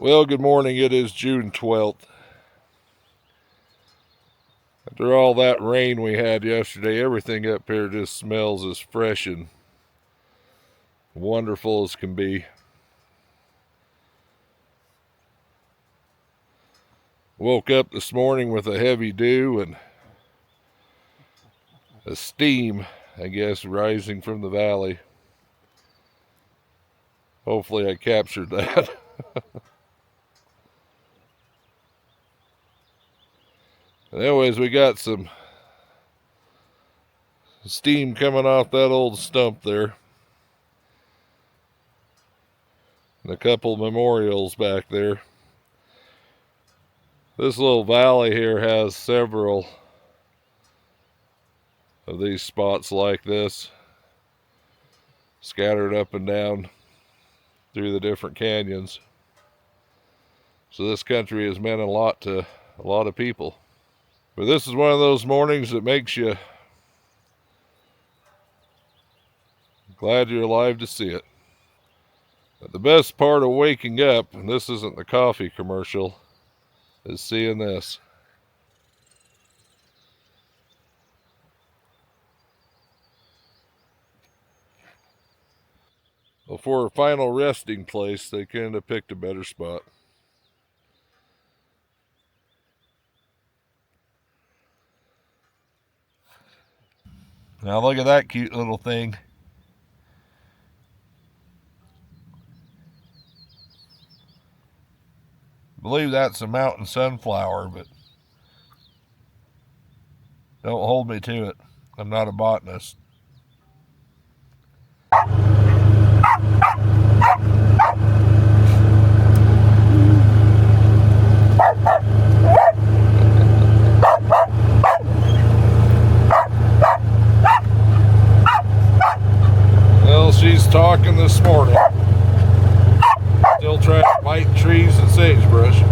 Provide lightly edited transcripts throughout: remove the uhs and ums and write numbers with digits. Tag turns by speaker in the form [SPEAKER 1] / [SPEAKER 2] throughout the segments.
[SPEAKER 1] Well, good morning. It is June 12th. After all that rain we had yesterday, everything up here just smells as fresh and wonderful as can be. Woke up this morning with a heavy dew and a steam, I guess, rising from the valley. Hopefully I captured that. Anyways, we got some steam coming off that old stump there. And a couple memorials back there. This little valley here has several of these spots like this, scattered up and down through the different canyons. So this country has meant a lot to a lot of people. But this is one of those mornings that makes you glad you're alive to see it. But the best part of waking up, and this isn't the coffee commercial, is seeing this. Well, for a final resting place, they couldn't have picked a better spot. Now look at that cute little thing. I believe that's a mountain sunflower, but don't hold me to it. I'm not a botanist. Well, she's talking this morning. Still trying to bite trees and sagebrush.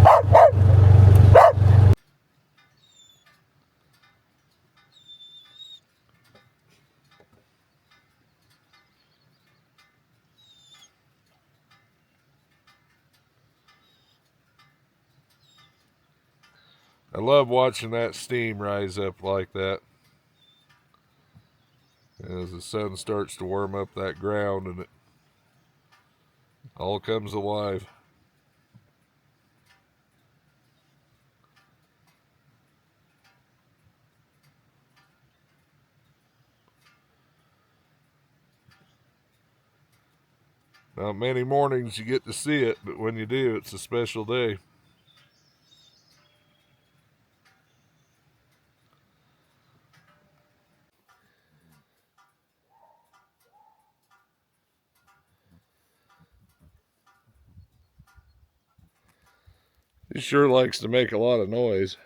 [SPEAKER 1] I love watching that steam rise up like that as the sun starts to warm up that ground and it all comes alive. Not many mornings you get to see it, but when you do, it's a special day. She sure likes to make a lot of noise.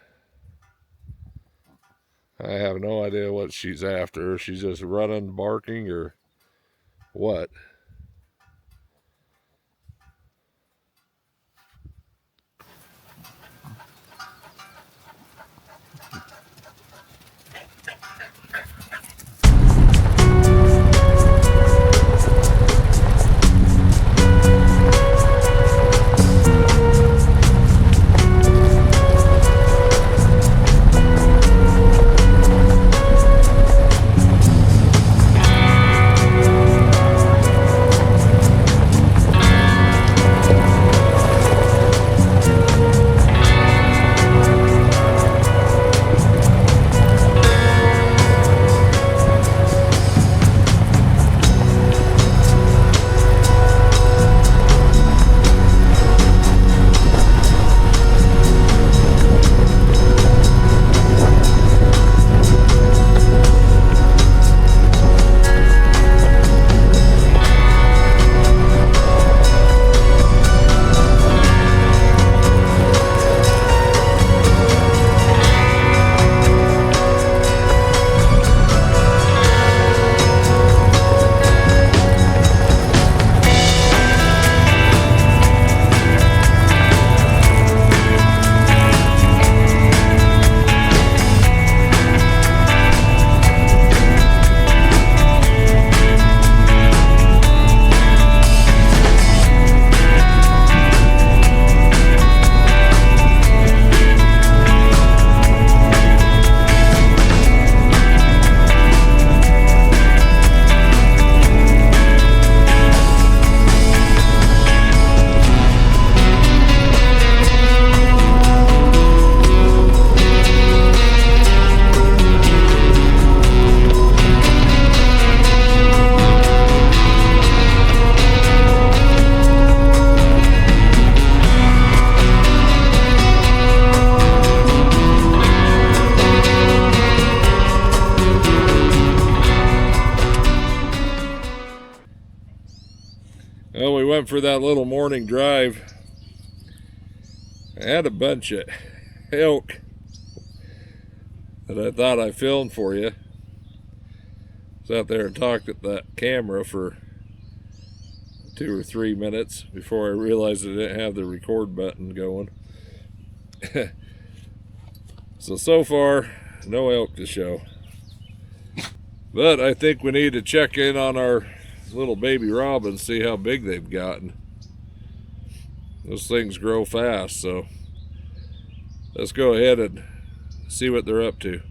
[SPEAKER 1] I have no idea what she's after. She's just running, barking, or what. went for that little morning drive. I had a bunch of elk that I thought I filmed for you. I was out there and talked at that camera for 2 or 3 minutes before I realized I didn't have the record button going. So far, no elk to show. But I think we need to check in on our little baby robins, see how big they've gotten. Those things grow fast, so let's go ahead and see what they're up to.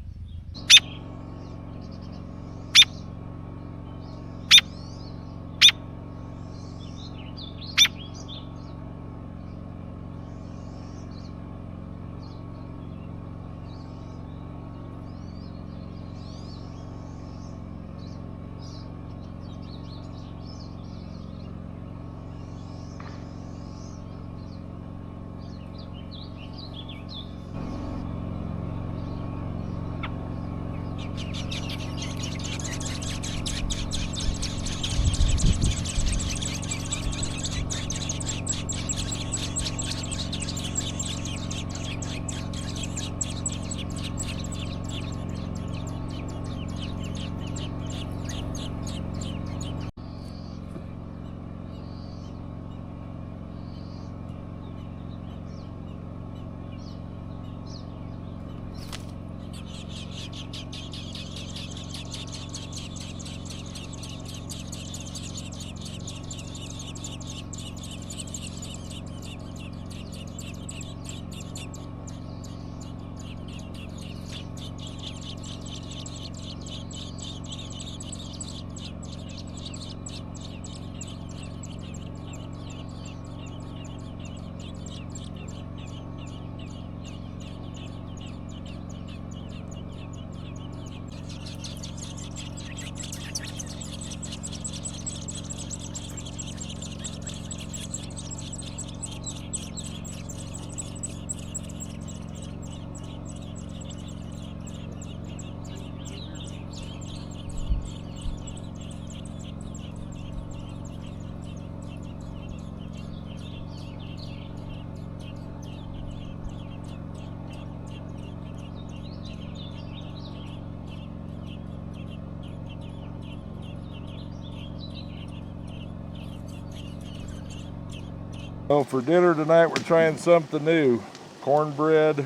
[SPEAKER 1] So for dinner tonight, we're trying something new. Cornbread.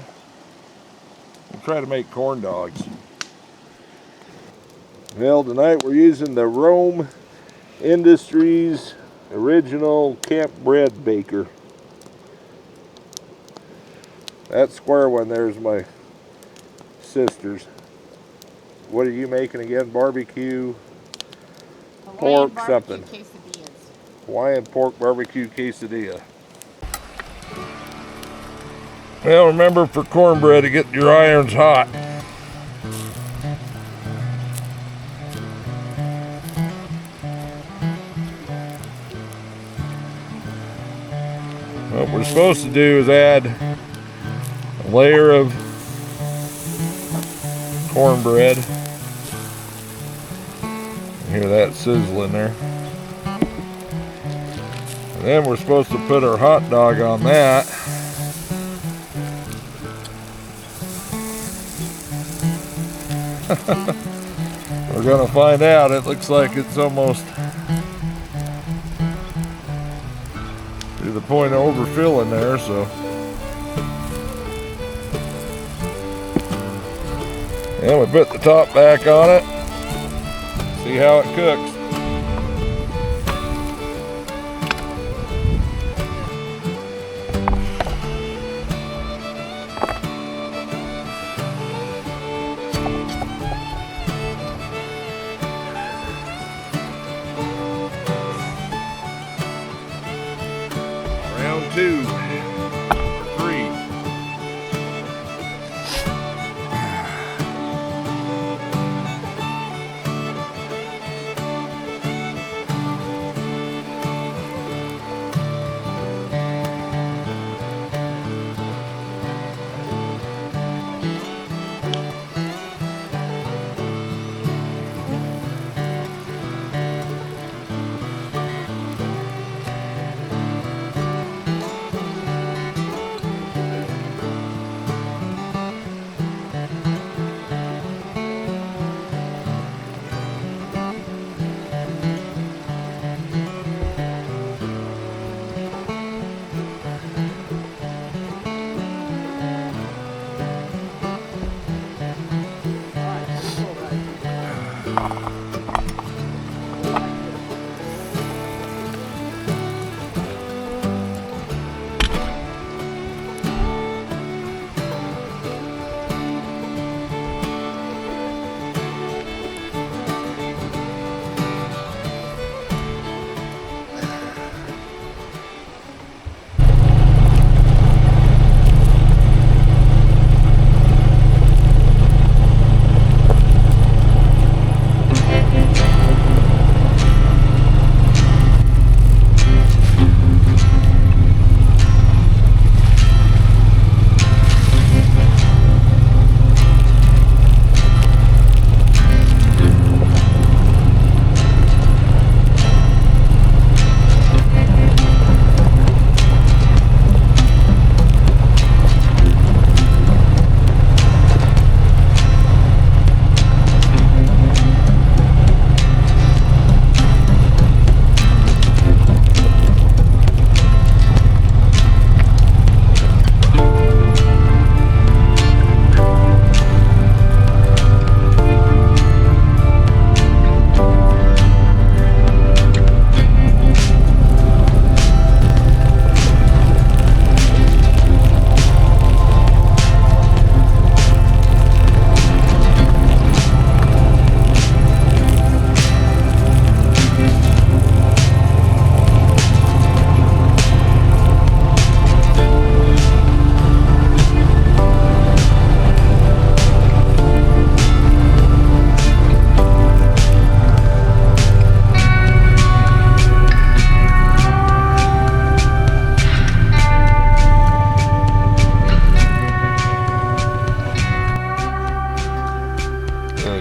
[SPEAKER 1] We'll try to make corn dogs. Well, tonight we're using the Rome Industries original camp bread baker. That square one there is my sister's. What are you making again? Barbecue, pork, something.
[SPEAKER 2] Quesadillas.
[SPEAKER 1] Hawaiian pork barbecue quesadilla. Well, remember for cornbread to get your irons hot. What we're supposed to do is add a layer of cornbread. Hear that sizzling there. And then we're supposed to put our hot dog on that. We're gonna find out. It looks like it's almost to the point of overfilling there, so. And we put the top back on it. See how it cooks. Round 2, 3.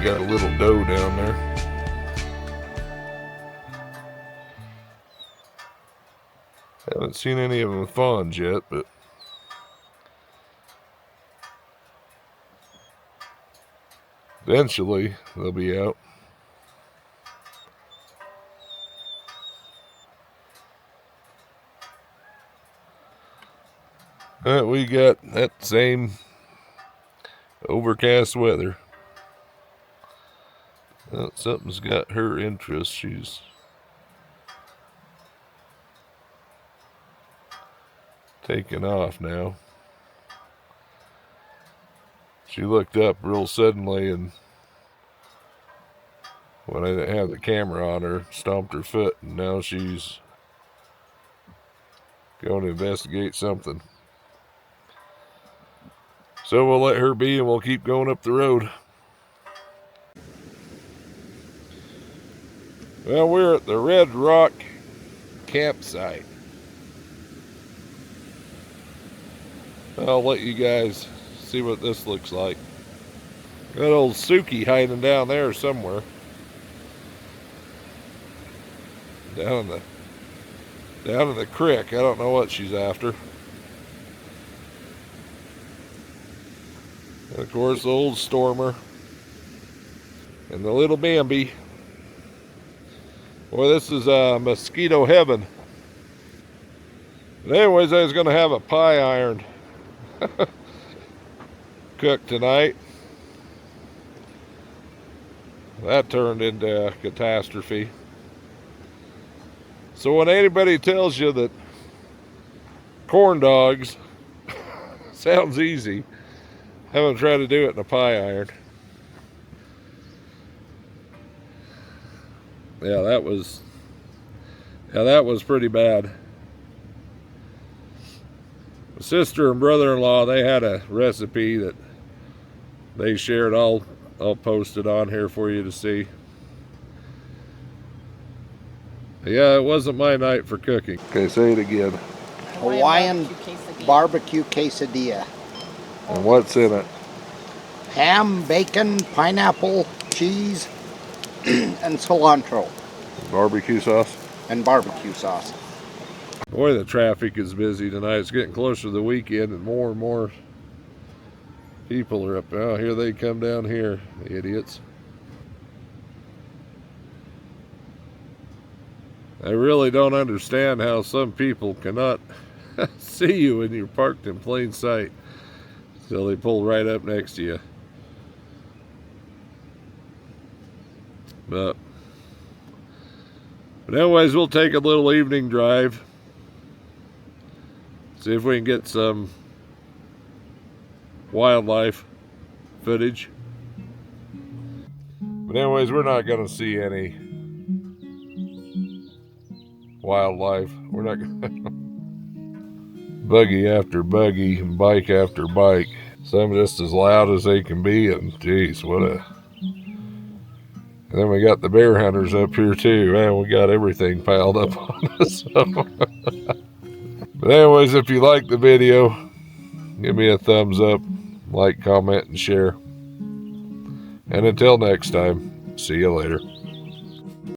[SPEAKER 1] we got a little doe down there. Haven't seen any of them fawns yet, but eventually they'll be out. We got that same overcast weather. Something's got her interest. She's taking off now. She looked up real suddenly, and when I didn't have the camera on her, stomped her foot, and now she's going to investigate something. So we'll let her be, and we'll keep going up the road. Well, we're at the Red Rock campsite. I'll let you guys see what this looks like. Got old Suki hiding down there somewhere. Down in the creek. I don't know what she's after. And of course, the old Stormer. And the little Bambi. Boy, this is mosquito heaven. But anyways, I was going to have a pie iron cooked tonight. That turned into a catastrophe. So when anybody tells you that corn dogs sounds easy, have them try to do it in a pie iron. Yeah, that was pretty bad. My sister and brother-in-law, they had a recipe that they shared. I'll post it on here for you to see. Yeah, it wasn't my night for cooking. Okay, say it again.
[SPEAKER 2] Hawaiian barbecue quesadilla.
[SPEAKER 1] And what's in it?
[SPEAKER 2] Ham, bacon, pineapple, cheese, and cilantro.
[SPEAKER 1] Barbecue sauce?
[SPEAKER 2] And barbecue sauce.
[SPEAKER 1] Boy, the traffic is busy tonight. It's getting closer to the weekend, and more people are up. Oh, here they come down here, the idiots. I really don't understand how some people cannot see you when you're parked in plain sight until they pull right up next to you. But anyways, we'll take a little evening drive. See if we can get some wildlife footage. But anyways, we're not going to see any wildlife. We're not going buggy after buggy and bike after bike. Some just as loud as they can be, and geez, what a... And then we got the bear hunters up here too. Man, we got everything piled up on us. But anyways, if you like the video, give me a thumbs up, like, comment, and share. And until next time, see you later.